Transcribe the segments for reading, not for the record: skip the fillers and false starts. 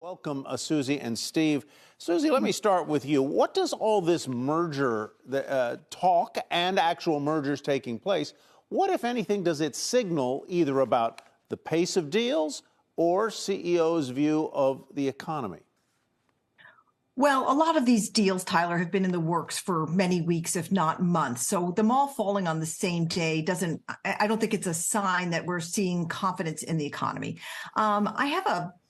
Welcome, Suzy and Steve. Suzy, let me start with you. What does all this merger talk and actual mergers taking place, what, if anything, does it signal either about the pace of deals or CEO's view of the economy? Well, a lot of these deals, Tyler, have been in the works for many weeks, if not months. So them all falling on the same day I don't think it's a sign that we're seeing confidence in the economy. I have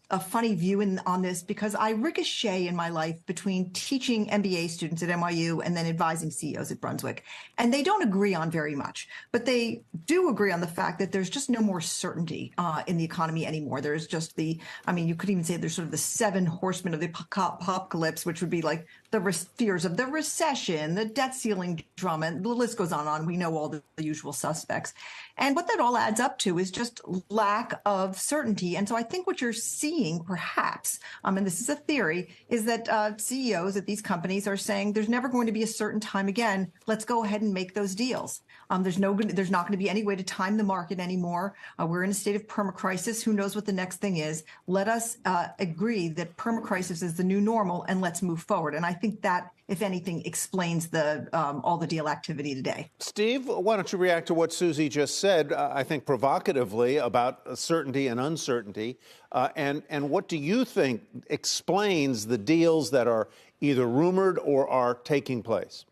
a funny view on this because I ricochet in my life between teaching MBA students at NYU and then advising CEOs at Brunswick. And they don't agree on very much, but they do agree on the fact that there's just no more certainty in the economy anymore. There's just you could even say there's sort of the seven horsemen of the apocalypse, which would be like the fears of the recession, the debt ceiling drama, and the list goes on. We know all the usual suspects. And what that all adds up to is just lack of certainty. And so I think what you're seeing, perhaps, and this is a theory, is that CEOs at these companies are saying there's never going to be a certain time again. Let's go ahead and make those deals. There's not going to be any way to time the market anymore. We're in a state of permacrisis. Who knows what the next thing is? Let us agree that permacrisis is the new normal, and let's move forward. And I think that, if anything, explains all the deal activity today. Steve, why don't you react to what Suzy just said, I think provocatively, about certainty and uncertainty, and what do you think explains the deals that are either rumored or are taking place?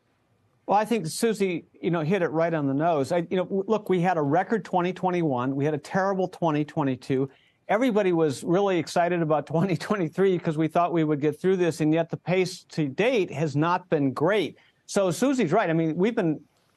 Well, I think Suzy, hit it right on the nose. Look, we had a record 2021. We had a terrible 2022. Everybody was really excited about 2023 because we thought we would get through this, and yet the pace to date has not been great. So Suzy's right. I mean,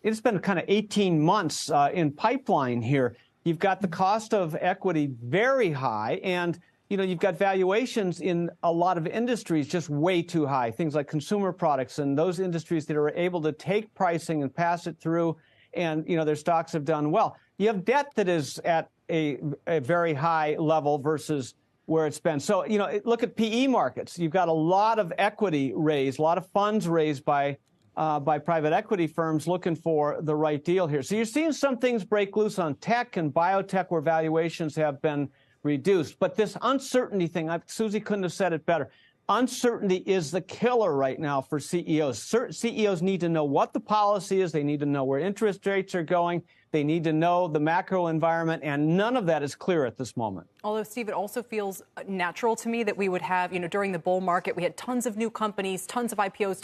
it's been kind of 18 months in pipeline here. You've got the cost of equity very high, and you've got valuations in a lot of industries just way too high. Things like consumer products and those industries that are able to take pricing and pass it through, and their stocks have done well. You have debt that is at a very high level versus where it's been. So, look at PE markets. You've got a lot of equity raised, a lot of funds raised by private equity firms looking for the right deal here. So you're seeing some things break loose on tech and biotech where valuations have been reduced. But this uncertainty thing, Suzy couldn't have said it better. Uncertainty is the killer right now for CEOs. CEOs need to know what the policy is. They need to know where interest rates are going. They need to know the macro environment, and none of that is clear at this moment. Although, Steve, it also feels natural to me that we would have, during the bull market, we had tons of new companies, tons of IPOs,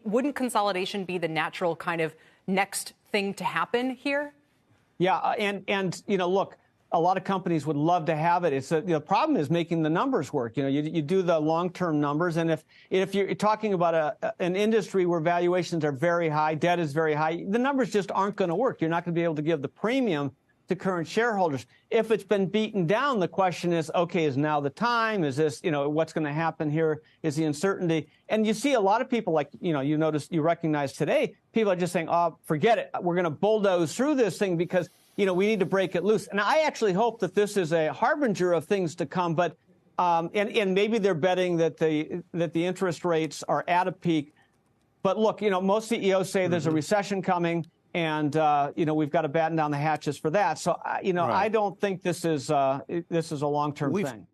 wouldn't consolidation be the natural kind of next thing to happen here? Yeah, and look, a lot of companies would love to have it. It's the problem is making the numbers work. You do the long-term numbers, and if you're talking about an industry where valuations are very high, debt is very high, the numbers just aren't going to work. You're not going to be able to give the premium to current shareholders. If it's been beaten down, the question is, okay, is now the time? Is this, what's going to happen here? Is the uncertainty? And you see a lot of people, like, you recognize today, people are just saying, oh, forget it. We're going to bulldoze through this thing because we need to break it loose. And I actually hope that this is a harbinger of things to come. But and maybe they're betting that the interest rates are at a peak. But look, most CEOs say there's a recession coming, and we've got to batten down the hatches for that. So right. I don't think this is a long-term thing.